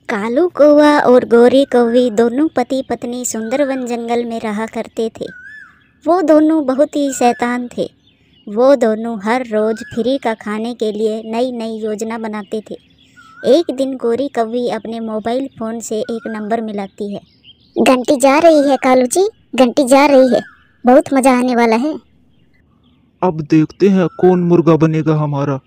कालू कौवा और गोरी कौवी दोनों पति पत्नी सुंदरवन जंगल में रहा करते थे। वो दोनों बहुत ही शैतान थे। वो दोनों हर रोज़ फ्री का खाने के लिए नई नई योजना बनाते थे। एक दिन गोरी कौवी अपने मोबाइल फ़ोन से एक नंबर मिलाती है। घंटी जा रही है कालू जी, घंटी जा रही है, बहुत मज़ा आने वाला है। अब देखते हैं कौन मुर्गा बनेगा हमारा।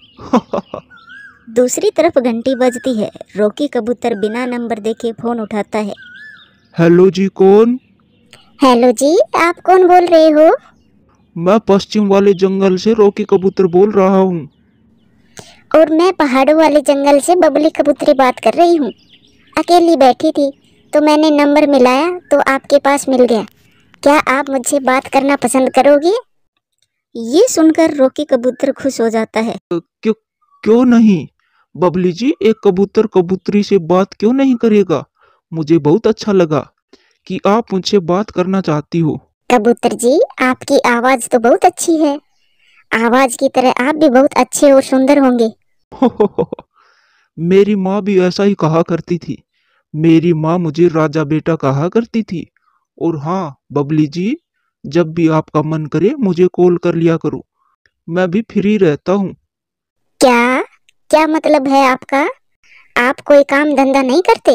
दूसरी तरफ घंटी बजती है। रॉकी कबूतर बिना नंबर देखे फ़ोन उठाता है। हेलो जी, कौन? हेलो जी, आप कौन बोल रहे हो? मैं पश्चिम वाले जंगल से रॉकी कबूतर बोल रहा हूँ। और मैं पहाड़ों वाले जंगल से बबली कबूतरी बात कर रही हूँ। अकेली बैठी थी तो मैंने नंबर मिलाया तो आपके पास मिल गया। क्या आप मुझसे बात करना पसंद करोगे? ये सुनकर रॉकी कबूतर खुश हो जाता है। क्यों क्यों नहीं बबली जी, एक कबूतर कबूतरी से बात क्यों नहीं करेगा? मुझे बहुत अच्छा लगा कि आप मुझसे बात करना चाहती हो। कबूतर जी, आपकी आवाज़ तो बहुत अच्छी है। आवाज़ की तरह आप भी बहुत अच्छे और सुंदर होंगे। मेरी माँ भी ऐसा ही कहा करती थी। मेरी माँ मुझे राजा बेटा कहा करती थी। और हाँ बबली जी, जब भी आपका मन करे मुझे कॉल कर लिया करो, मैं भी फ्री रहता हूँ। क्या क्या मतलब है आपका? आप कोई काम धंधा नहीं करते?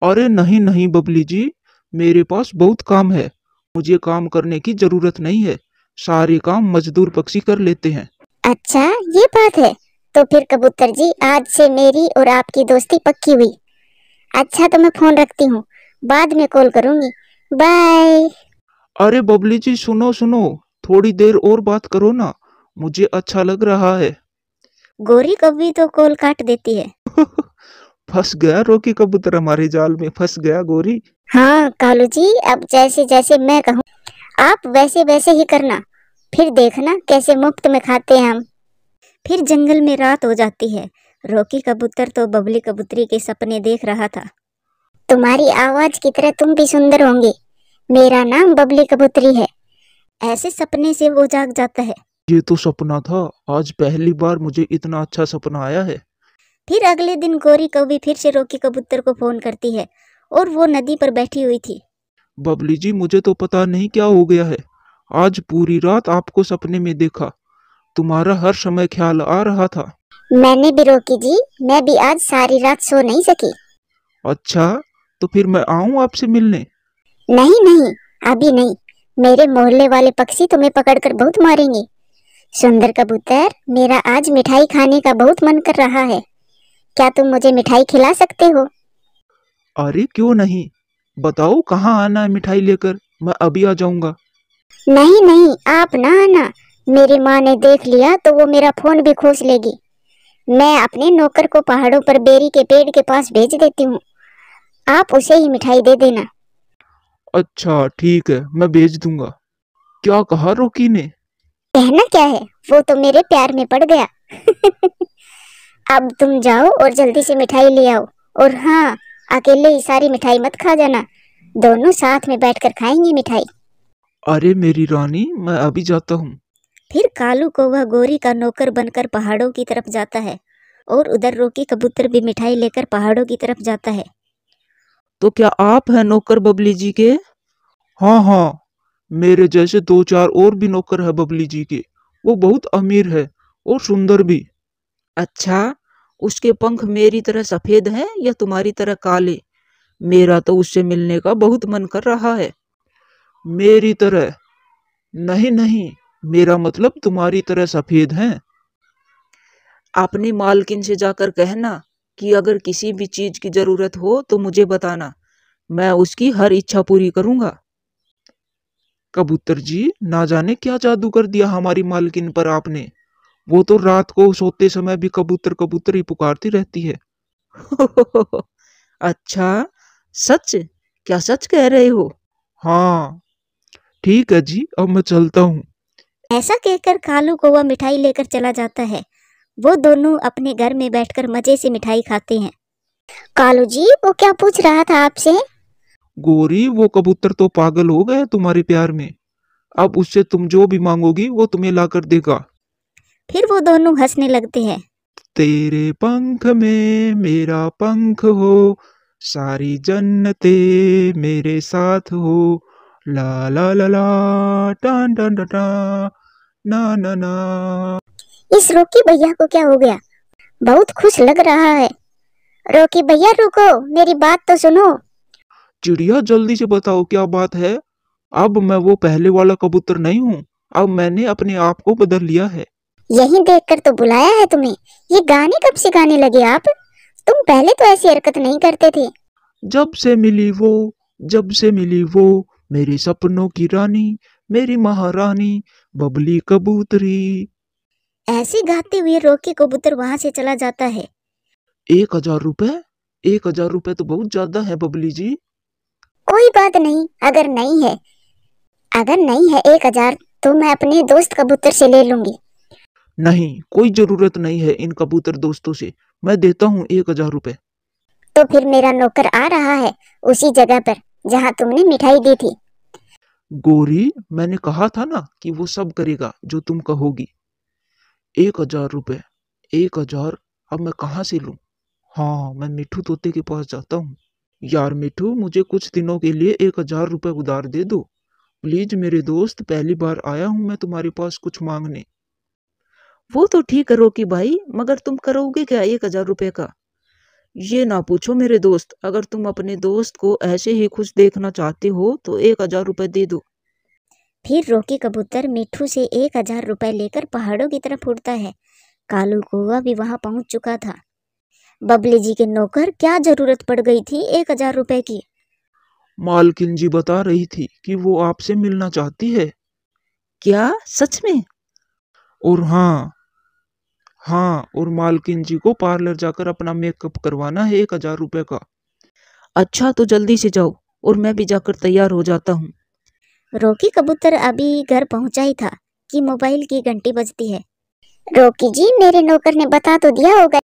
अरे नहीं नहीं बबली जी, मेरे पास बहुत काम है। मुझे काम करने की जरूरत नहीं है, सारे काम मजदूर पक्षी कर लेते हैं। अच्छा, ये बात है। तो फिर कबूतर जी, आज से मेरी और आपकी दोस्ती पक्की हुई। अच्छा, तो मैं फोन रखती हूँ, बाद में कॉल करूँगी। बाय। अरे बबली जी, सुनो सुनो, थोड़ी देर और बात करो ना, मुझे अच्छा लग रहा है। गोरी कौवी तो कॉल काट देती है। फंस गया रॉकी कबूतर, हमारे जाल में फंस गया गोरी। हाँ कालू जी, अब जैसे जैसे मैं कहूँ आप वैसे वैसे ही करना, फिर देखना कैसे मुफ्त में खाते हैं हम। फिर जंगल में रात हो जाती है। रॉकी कबूतर तो बबली कबूतरी के सपने देख रहा था। तुम्हारी आवाज की तरह तुम भी सुंदर होंगे। मेरा नाम बबली कबूतरी है। ऐसे सपने से वो जाग जाता है। ये तो सपना था, आज पहली बार मुझे इतना अच्छा सपना आया है। फिर अगले दिन गोरी कौवी फिर से रॉकी कबूतर को फोन करती है और वो नदी पर बैठी हुई थी। बबली जी, मुझे तो पता नहीं क्या हो गया है, आज पूरी रात आपको सपने में देखा, तुम्हारा हर समय ख्याल आ रहा था। मैंने भी रॉकी जी, मैं भी आज सारी रात सो नहीं सकी। अच्छा, तो फिर मैं आऊं आपसे मिलने? नहीं नहीं, अभी नहीं। मेरे मोहल्ले वाले पक्षी तुम्हें पकड़कर बहुत मारेंगे। सुंदर कबूतर, मेरा आज मिठाई खाने का बहुत मन कर रहा है। क्या तुम मुझे मिठाई खिला सकते हो? अरे क्यों नहीं, बताओ कहाँ आना है मिठाई लेकर, मैं अभी आ जाऊंगा। नहीं नहीं, आप ना आना। मेरी माँ ने देख लिया तो वो मेरा फोन भी खोस लेगी। मैं अपने नौकर को पहाड़ों पर बेरी के पेड़ के पास भेज देती हूँ। आप उसे ही मिठाई दे देना। अच्छा ठीक है, मैं भेज दूंगा। क्या कहा रोकी ने? कहना क्या है, वो तो मेरे प्यार में पड़ गया। अब तुम जाओ और जल्दी से मिठाई ले आओ। और हाँ, अकेले ही सारी मिठाई मत खा जाना। दोनों साथ में बैठकर खाएंगे मिठाई। अरे मेरी रानी, मैं अभी जाता हूँ। फिर कालू कौवा गोरी का नौकर बनकर पहाड़ों की तरफ जाता है और उधर रॉकी कबूतर भी मिठाई लेकर पहाड़ों की तरफ जाता है। तो क्या आप हैं नौकर बबली जी के? हाँ हाँ, मेरे जैसे दो चार और भी नौकर है बबली जी के। वो बहुत अमीर है और सुंदर भी। अच्छा, उसके पंख मेरी तरह सफेद हैं या तुम्हारी तरह काले? मेरा तो उससे मिलने का बहुत मन कर रहा है। मेरी तरह? नहीं नहीं, मेरा मतलब तुम्हारी तरह सफेद हैं। अपनी मालकिन से जाकर कहना कि अगर किसी भी चीज की जरूरत हो तो मुझे बताना, मैं उसकी हर इच्छा पूरी करूंगा। कबूतर जी, ना जाने क्या जादू कर दिया हमारी मालकिन पर आपने। वो तो रात को सोते समय भी कबूतर कबूतर ही पुकारती रहती है। अच्छा, सच? क्या सच कह रहे हो? हाँ। ठीक है जी, अब मैं चलता हूँ। ऐसा कहकर कालू कौवा मिठाई लेकर चला जाता है। वो दोनों अपने घर में बैठकर मजे से मिठाई खाते हैं। कालू जी, वो क्या पूछ रहा था आपसे? गोरी, वो कबूतर तो पागल हो गए तुम्हारे प्यार में। अब उससे तुम जो भी मांगोगी वो तुम्हें लाकर देगा। फिर वो दोनों हंसने लगते हैं। तेरे पंख में मेरा पंख हो, सारी जन्नते मेरे साथ हो, ला ला ला ला, टान टान टान टान, ना ना ना। इस रोकी भैया को क्या हो गया? बहुत खुश लग रहा है। रोकी भैया रुको, मेरी बात तो सुनो। चिड़िया जल्दी से बताओ क्या बात है। अब मैं वो पहले वाला कबूतर नहीं हूँ, अब मैंने अपने आप को बदल लिया है। यही देखकर तो बुलाया है तुम्हें। ये गाने कब से गाने लगे आप? तुम पहले तो ऐसी हरकत नहीं करते थे। जब से मिली वो, जब से मिली वो, मेरे सपनों की रानी, मेरी महारानी, बबली कबूतरी। ऐसे गाते हुए रोकी कबूतर वहां से चला जाता है। 1,000 रुपए? 1,000 रुपए तो बहुत ज्यादा है बबली जी। कोई बात नहीं, अगर नहीं है 1,000 तो मैं अपने दोस्त कबूतर से ले लूंगी। नहीं, कोई जरूरत नहीं है इन कबूतर दोस्तों से। मैं देता हूँ 1,000 रुपए। तो फिर मेरा नौकर आ रहा है उसी जगह पर जहाँ तुमने मिठाई दी थी। गोरी, मैंने कहा था ना कि वो सब करेगा जो तुम कहोगी। 1,000 रुपए, 1,000। अब मैं कहाँ से लूं? हाँ, मैं मिठू तोते के पास जाता हूँ। यार मिठू, मुझे कुछ दिनों के लिए 1,000 रुपए उधार दे दो प्लीज मेरे दोस्त। पहली बार आया हूँ मैं तुम्हारे पास कुछ मांगने। वो तो ठीक है रोकी भाई, मगर तुम करोगे क्या 1,000 रुपए का? ये ना पूछो मेरे दोस्त, अगर तुम अपने दोस्त को ऐसे ही खुश देखना चाहते हो तो 1,000 रुपए दे दो। फिर रोकी कबूतर मिठू से 1,000 रुपए लेकर पहाड़ों की तरफ उड़ता है। कालू कौवा भी वहां पहुंच चुका था। बबली जी के नौकर, क्या जरूरत पड़ गई थी 1,000 रुपए की? मालकिन जी बता रही थी कि वो आपसे मिलना चाहती है। क्या, सच में? और हाँ, हाँ, और मालकिन जी को पार्लर जाकर अपना मेकअप करवाना है 1,000 रुपए का। अच्छा, तो जल्दी से जाओ और मैं भी जाकर तैयार हो जाता हूँ। रोकी कबूतर अभी घर पहुंचा ही था कि मोबाइल की घंटी बजती है। रोकी जी, मेरे नौकर ने बता तो दिया होगा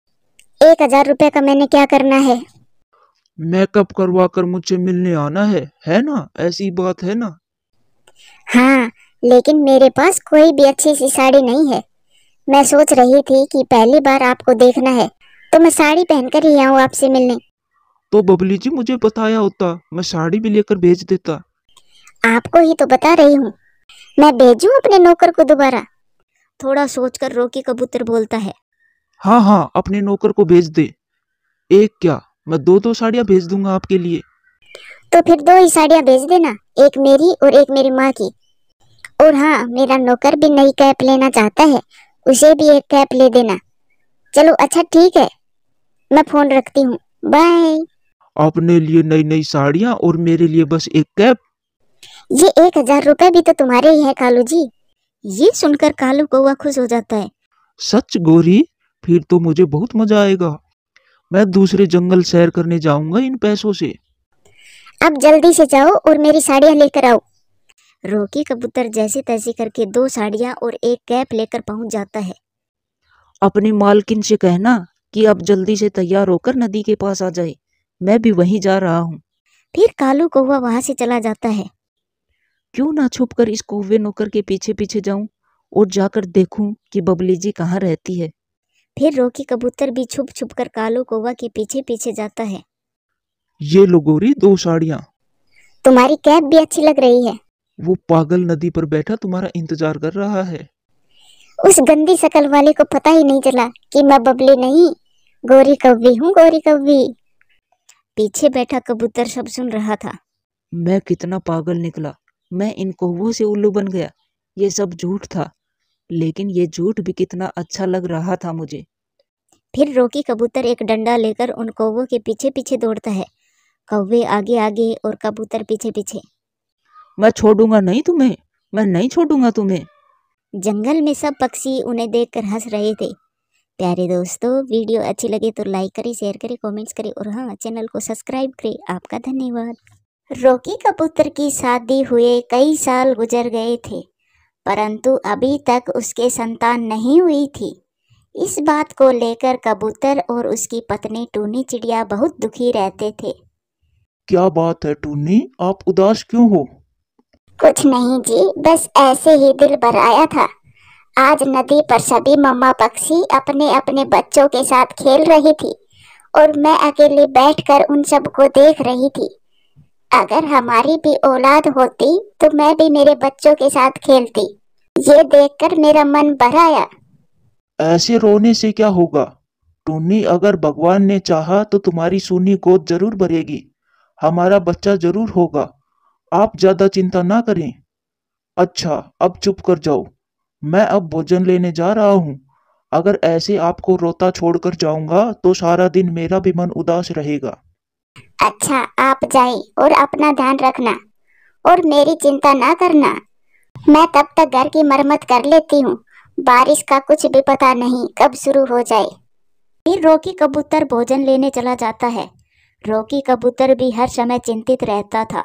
1,000 रुपए का मैंने क्या करना है। मेकअप करवा कर मुझसे मिलने आना है ना? ऐसी बात है ना? हाँ, लेकिन मेरे पास कोई भी अच्छी सी साड़ी नहीं है। मैं सोच रही थी कि पहली बार आपको देखना है तो मैं साड़ी पहनकर ही आऊँ आपसे मिलने। तो बबली जी मुझे बताया होता, मैं साड़ी भी लेकर भेज देता। आपको ही तो बता रही हूँ, मैं भेजूं अपने नौकर को दोबारा? थोड़ा सोचकर रोकी कबूतर बोलता है। हाँ हाँ, अपने नौकर को भेज दे। एक क्या, मैं दो दो साड़ियाँ भेज दूंगा आपके लिए। तो फिर 2 ही साड़ियाँ भेज देना, एक मेरी और एक मेरी माँ की। और हाँ, मेरा नौकर भी नई कैप लेना चाहता है, उसे भी एक कैप ले देना। चलो अच्छा ठीक है, मैं फोन रखती हूँ, बाय। अपने लिए नई नई साड़ियाँ और मेरे लिए बस एक कैप। ये 1,000 रुपए भी तो तुम्हारे ही है कालू जी। ये सुनकर कालू कौवा खुश हो जाता है। सच गोरी? फिर तो मुझे बहुत मजा आएगा। मैं दूसरे जंगल सैर करने जाऊंगा इन पैसों से। अब जल्दी से जाओ और मेरी साड़ियाँ लेकर आओ। रोकी कबूतर जैसे तैसे करके 2 साड़ियाँ और एक कैप लेकर पहुंच जाता है। अपनी मालकिन से कहना कि अब जल्दी से तैयार होकर नदी के पास आ जाए, मैं भी वहीं जा रहा हूँ। फिर कालू कौवा वहां से चला जाता है। क्यों ना छुपकर इस कौवे नौकर के पीछे पीछे जाऊं और जाकर देखूं कि बबली जी कहाँ रहती है। फिर रोकी कबूतर भी छुप छुप कर कालू कौवा के पीछे पीछे जाता है। ये लो गोरी 2 साड़ियाँ। तुम्हारी कैप भी अच्छी लग रही है। वो पागल नदी पर बैठा तुम्हारा इंतजार कर रहा है। उस गंदी शकल वाले को पता ही नहीं चला कि मैं बबली नहीं, गोरी कौवी हूँ, गोरी कौवी। पीछे बैठा कबूतर सब सुन रहा था। मैं कितना पागल निकला, मैं इन कौवों से उल्लू बन गया। ये सब झूठ था, लेकिन ये झूठ भी कितना अच्छा लग रहा था मुझे। फिर रोकी कबूतर एक डंडा लेकर उन कौवों के पीछे पीछे दौड़ता है। कौवे आगे आगे और कबूतर पीछे पीछे। मैं छोड़ूंगा नहीं तुम्हें, मैं नहीं छोड़ूंगा तुम्हें। जंगल में सब पक्षी उन्हें देखकर हंस रहे थे। प्यारे दोस्तों, वीडियो अच्छी लगे तो लाइक करें, शेयर करें, कमेंट्स करें और हाँ, चैनल को सब्सक्राइब करें। आपका धन्यवाद। रोकी कबूतर की शादी हुए कई साल गुजर गए थे, परंतु अभी तक उसके संतान नहीं हुई थी। इस बात को लेकर कबूतर और उसकी पत्नी टूनी चिड़िया बहुत दुखी रहते थे। क्या बात है टूनी, आप उदास क्यों हो? कुछ नहीं जी, बस ऐसे ही दिल भर आया था। आज नदी पर सभी मम्मा पक्षी अपने अपने बच्चों के साथ खेल रही थी और मैं अकेले बैठकर उन सबको देख रही थी। अगर हमारी भी औलाद होती तो मैं भी मेरे बच्चों के साथ खेलती। ये देखकर मेरा मन भर आया। ऐसे रोने से क्या होगा टुन्नी? अगर भगवान ने चाहा तो तुम्हारी सूनी गोद जरूर भरेगी। हमारा बच्चा जरूर होगा। आप ज्यादा चिंता ना करें। अच्छा, अब चुप कर जाओ। मैं अब भोजन लेने जा रहा हूँ। अगर ऐसे आपको रोता छोड़कर जाऊंगा तो सारा दिन मेरा भी मन उदास रहेगा। अच्छा, आप जाइए और अपना ध्यान रखना और मेरी चिंता ना करना। मैं तब तक घर की मरम्मत कर लेती हूँ। बारिश का कुछ भी पता नहीं कब शुरू हो जाए। फिर रॉकी कबूतर भोजन लेने चला जाता है। रॉकी कबूतर भी हर समय चिंतित रहता था,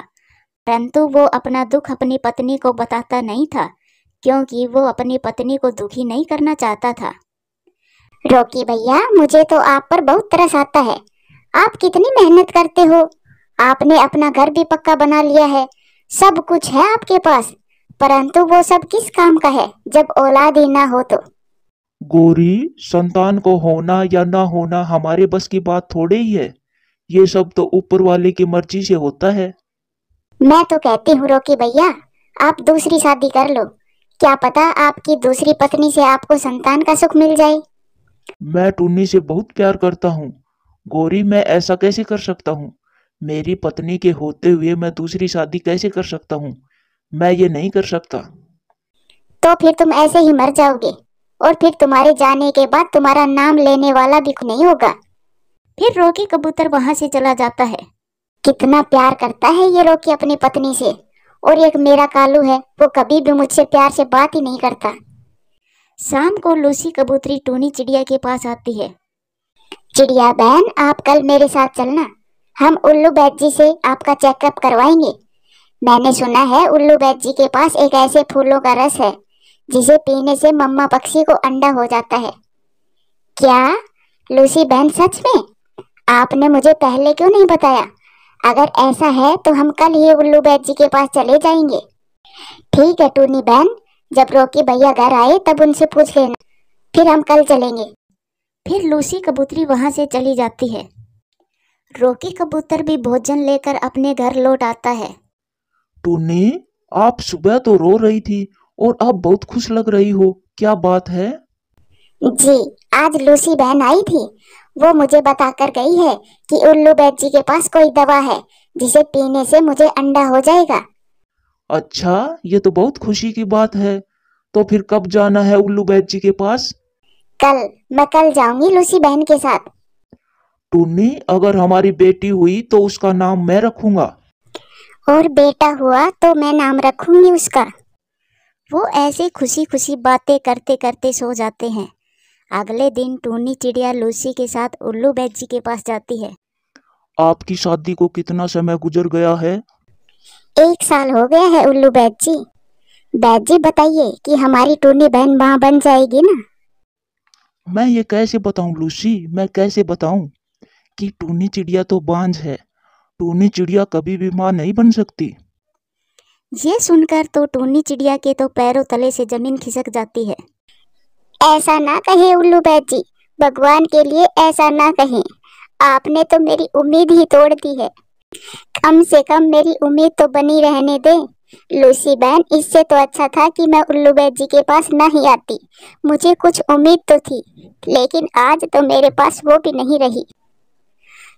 परंतु वो अपना दुख अपनी पत्नी को बताता नहीं था, क्योंकि वो अपनी पत्नी को दुखी नहीं करना चाहता था। रॉकी भैया, मुझे तो आप पर बहुत तरस आता है। आप कितनी मेहनत करते हो। आपने अपना घर भी पक्का बना लिया है, सब कुछ है आपके पास, परंतु वो सब किस काम का है जब औलाद ही ना हो तो। गौरी, संतान को होना या ना होना हमारे बस की बात थोड़े ही है। ये सब तो ऊपर वाले की मर्जी से होता है। मैं तो कहती हूँ रॉकी भैया, आप दूसरी शादी कर लो। क्या पता आपकी दूसरी पत्नी से आपको संतान का सुख मिल जाए। मैं टुन्नी से बहुत प्यार करता हूँ। गौरी, मैं ऐसा कैसे कर सकता हूँ? मेरी पत्नी के होते हुए मैं दूसरी शादी कैसे कर सकता हूँ? मैं ये नहीं कर सकता। तो फिर तुम ऐसे ही मर जाओगे, और फिर तुम्हारे जाने के बाद तुम्हारा नाम लेने वाला भी नहीं होगा। फिर रॉकी कबूतर वहां से चला जाता है। कितना प्यार करता है ये रॉकी अपनी पत्नी से। और एक मेरा कालू है, वो कभी भी मुझसे प्यार से बात ही नहीं करता। शाम को लूसी कबूतरी टूनी चिड़िया के पास आती है। चिड़िया बहन, आप कल मेरे साथ चलना। हम उल्लू बैद जी से आपका चेकअप करवाएंगे। मैंने सुना है उल्लू बैद जी के पास एक ऐसे फूलों का रस है जिसे पीने से मम्मा पक्षी को अंडा हो जाता है। क्या लूसी बहन, सच में? आपने मुझे पहले क्यों नहीं बताया? अगर ऐसा है तो हम कल ही उल्लू बैद जी के पास चले जाएंगे। ठीक है टूनी बहन, जब रॉकी भैया घर आए तब उनसे पूछ लेना, फिर हम कल चलेंगे। फिर लूसी कबूतरी वहां से चली जाती है। रॉकी कबूतर भी भोजन लेकर अपने घर लौट आता है। टुन्नी, आप सुबह तो रो रही थी और अब बहुत खुश लग रही हो, क्या बात है? जी, आज लूसी बहन आई थी। वो मुझे बताकर गई है कि उल्लू बैद जी के पास कोई दवा है जिसे पीने से मुझे अंडा हो जाएगा। अच्छा, ये तो बहुत खुशी की बात है। तो फिर कब जाना है उल्लू बैद जी के पास? कल। मैं कल जाऊंगी लूसी बहन के साथ। टुन्नी, अगर हमारी बेटी हुई तो उसका नाम मैं रखूंगा। और बेटा हुआ तो मैं नाम रखूंगी उसका। वो ऐसे खुशी खुशी बातें करते करते सो जाते हैं। अगले दिन टूनी चिड़िया लूसी के साथ उल्लू बैद जी के पास जाती है। आपकी शादी को कितना समय गुजर गया है? 1 साल हो गया है उल्लू बैद जी। बैद जी, बताइए कि हमारी टूनी बहन माँ बन जाएगी ना? मैं ये कैसे बताऊं लूसी, मैं कैसे बताऊं कि टूनी चिड़िया तो बांझ है। टूनी चिड़िया कभी भी माँ नहीं बन सकती। ये सुनकर तो टूनी चिड़िया के तो पैरों तले से जमीन खिसक जाती है। ऐसा ना कहे उल्लू बैद जी, भगवान के लिए ऐसा ना कहें। आपने तो मेरी उम्मीद ही तोड़ दी है। कम से कम मेरी उम्मीद तो बनी रहने दे। लूसी बहन, इससे तो अच्छा था कि मैं उल्लू बैद जी के पास ना ही आती। मुझे कुछ उम्मीद तो थी, लेकिन आज तो मेरे पास वो भी नहीं रही।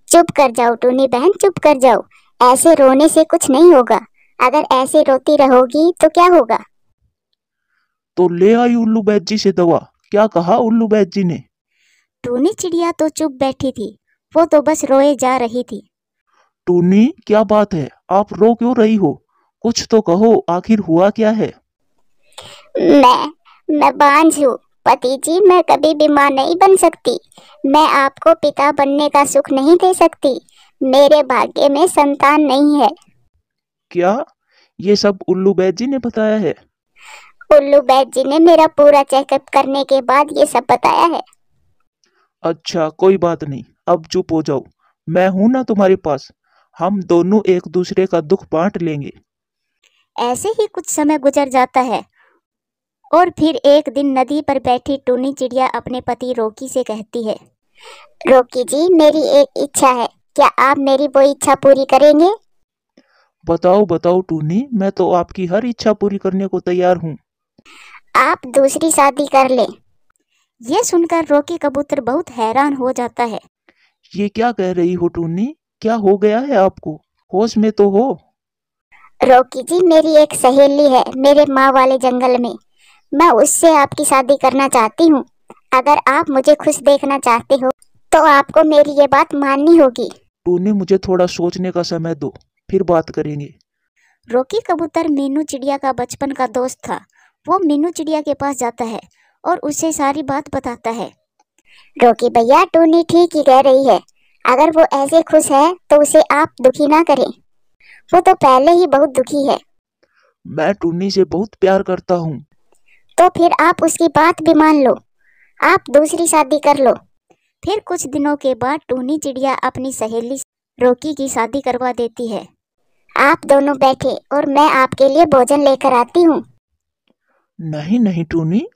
चुप कर जाओ टूनी बहन, चुप कर जाओ। ऐसे रोने से कुछ नहीं होगा। अगर ऐसे रोती रहोगी तो क्या होगा? तो ले आई उल्लू बैद जी से दवा। क्या कहा उल्लू बैद जी ने? टूनी चिड़िया तो चुप बैठी थी, वो तो बस रोए जा रही थी। टूनी, क्या बात है? आप रो क्यों रही हो? कुछ तो कहो, आखिर हुआ क्या है? मैं बांझ हूँ पति जी, मैं कभी भी माँ नहीं बन सकती। मैं आपको पिता बनने का सुख नहीं दे सकती। मेरे भाग्य में संतान नहीं है। क्या ये सब उल्लू बैद जी ने बताया है? उल्लू बैद जी ने मेरा पूरा चेकअप करने के बाद ये सब बताया है। अच्छा, कोई बात नहीं, अब चुप हो जाओ। मैं हूं ना तुम्हारे पास। हम दोनों एक दूसरे का दुख बांट लेंगे। ऐसे ही कुछ समय गुजर जाता है, और फिर एक दिन नदी पर बैठी टूनी चिड़िया अपने पति रॉकी से कहती है, रॉकी जी, मेरी एक इच्छा है, क्या आप मेरी वो इच्छा पूरी करेंगे? बताओ बताओ टूनी, मैं तो आपकी हर इच्छा पूरी करने को तैयार हूँ। आप दूसरी शादी कर लें। यह सुनकर रॉकी कबूतर बहुत हैरान हो जाता है। ये क्या कह रही हो टूनी? क्या हो गया है आपको? होश में तो हो? रॉकी जी, मेरी एक सहेली है मेरे माँ वाले जंगल में। मैं उससे आपकी शादी करना चाहती हूँ। अगर आप मुझे खुश देखना चाहते हो तो आपको मेरी ये बात माननी होगी। टूनी, मुझे थोड़ा सोचने का समय दो, फिर बात करेंगे। रॉकी कबूतर मीनू चिड़िया का बचपन का दोस्त था। वो मीनू चिड़िया के पास जाता है और उसे सारी बात बताता है। रॉकी भैया, टूनी ठीक ही कह रही है। अगर वो ऐसे खुश है तो उसे आप दुखी ना करें। वो तो पहले ही बहुत दुखी है। मैं टूनी से बहुत प्यार करता हूँ। तो फिर आप उसकी बात भी मान लो। आप दूसरी शादी कर लो। फिर कुछ दिनों के बाद टूनी चिड़िया अपनी सहेली रॉकी की शादी करवा देती है। आप दोनों बैठे और मैं आपके लिए भोजन लेकर आती हूँ। नहीं नहीं टूनी,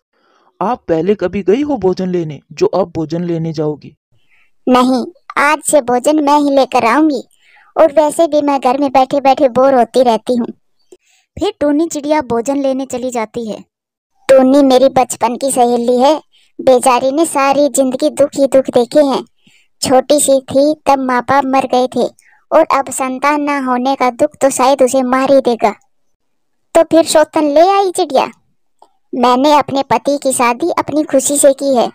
आप पहले कभी गई हो भोजन लेने जो अब भोजन लेने जाओगी? नहीं, आज से भोजन मैं ही लेकर आऊंगी। और वैसे भी मैं घर में बैठे बैठे बोर होती रहती हूँ। फिर टूनी चिड़िया भोजन लेने चली जाती है। टूनी मेरी बचपन की सहेली है। बेचारी ने सारी जिंदगी दुख ही दुख देखे हैं। छोटी सी थी तब माँ बाप मर गए थे और अब संतान ना होने का दुख तो शायद उसे मार ही देगा। तो फिर सौतन ले आई चिड़िया। मैंने अपने पति की शादी अपनी खुशी से की है।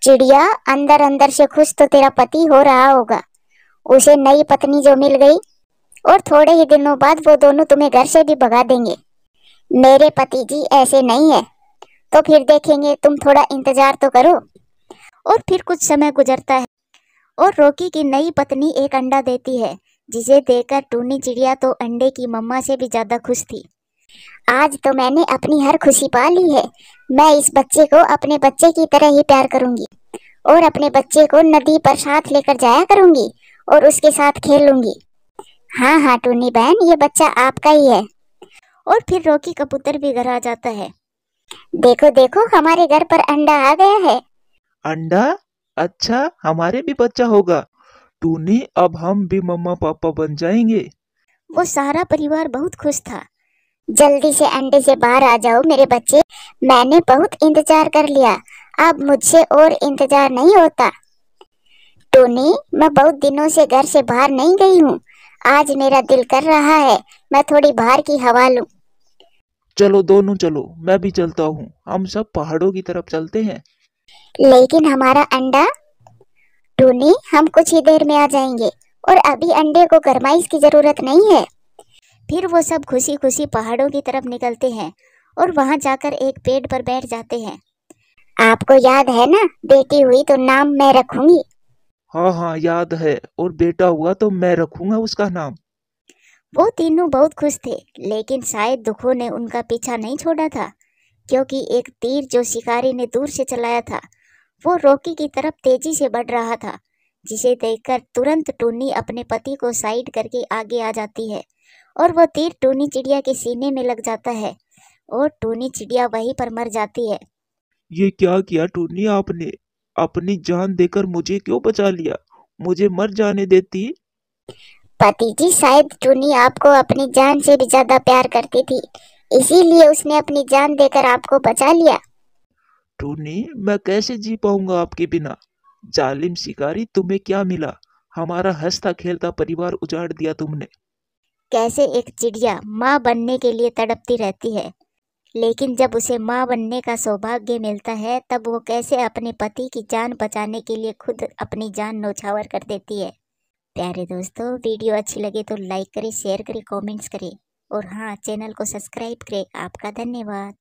चिड़िया, अंदर अंदर से खुश तो तेरा पति हो रहा होगा। उसे नई पत्नी जो मिल गई और थोड़े ही दिनों बाद वो दोनों तुम्हें घर से भी भगा देंगे। मेरे पति जी ऐसे नहीं है। तो फिर देखेंगे, तुम थोड़ा इंतजार तो करो। और फिर कुछ समय गुजरता है और रॉकी की नई पत्नी एक अंडा देती है, जिसे देखकर टूनी चिड़िया तो अंडे की मम्मा से भी ज्यादा खुश थी। आज तो मैंने अपनी हर खुशी पा ली है। मैं इस बच्चे को अपने बच्चे की तरह ही प्यार करूंगी और अपने बच्चे को नदी पर साथ लेकर जाया करूंगी और उसके साथ खेलूंगी। हाँ हाँ टूनी बहन, ये बच्चा आपका ही है। और फिर रॉकी कबूतर भी घर आ जाता है। देखो देखो, हमारे घर पर अंडा आ गया है। अंडा? अच्छा, हमारे भी बच्चा होगा। टूनी, अब हम भी मम्मा पापा बन जाएंगे। वो सारा परिवार बहुत खुश था। जल्दी से अंडे से बाहर आ जाओ मेरे बच्चे। मैंने बहुत इंतजार कर लिया। अब मुझसे और इंतजार नहीं होता। टोनी, मैं बहुत दिनों से घर से बाहर नहीं गई हूँ। आज मेरा दिल कर रहा है मैं थोड़ी बाहर की हवा लूं। चलो दोनों चलो, मैं भी चलता हूँ। हम सब पहाड़ों की तरफ चलते हैं। लेकिन हमारा अंडा? टोनी, हम कुछ ही देर में आ जाएंगे और अभी अंडे को गरमाइश की जरूरत नहीं है। फिर वो सब खुशी खुशी पहाड़ों की तरफ निकलते हैं और वहां जाकर एक पेड़ पर बैठ जाते हैं। आपको याद है ना, बेटी हुई तो नाम मैं रखूंगी। हाँ हाँ याद है, और बेटा हुआ तो मैं रखूंगा उसका नाम। वो तीनों बहुत खुश थे, लेकिन शायद दुखों ने उनका पीछा नहीं छोड़ा था, क्योंकि एक तीर जो शिकारी ने दूर से चलाया था वो रॉकी की तरफ तेजी से बढ़ रहा था, जिसे देखकर तुरंत टूनी अपने पति को साइड करके आगे आ जाती है और वो तीर टूनी चिड़िया के सीने में लग जाता है और टूनी चिड़िया वहीं पर मर जाती है। ये क्या किया टूनी आपने? अपनी जान देकर मुझे क्यों बचा लिया? मुझे मर जाने देती। पति जी, शायद टूनी आपको अपनी जान से भी ज्यादा प्यार करती थी, इसीलिए उसने अपनी जान देकर आपको बचा लिया। टूनी, मैं कैसे जी पाऊंगा आपके बिना? जालिम शिकारी, तुम्हें क्या मिला? हमारा हंसता खेलता परिवार उजाड़ दिया तुमने। कैसे एक चिड़िया माँ बनने के लिए तड़पती रहती है, लेकिन जब उसे माँ बनने का सौभाग्य मिलता है तब वो कैसे अपने पति की जान बचाने के लिए खुद अपनी जान न्यौछावर कर देती है। प्यारे दोस्तों, वीडियो अच्छी लगे तो लाइक करें, शेयर करें, कमेंट्स करें और हाँ, चैनल को सब्सक्राइब करें। आपका धन्यवाद।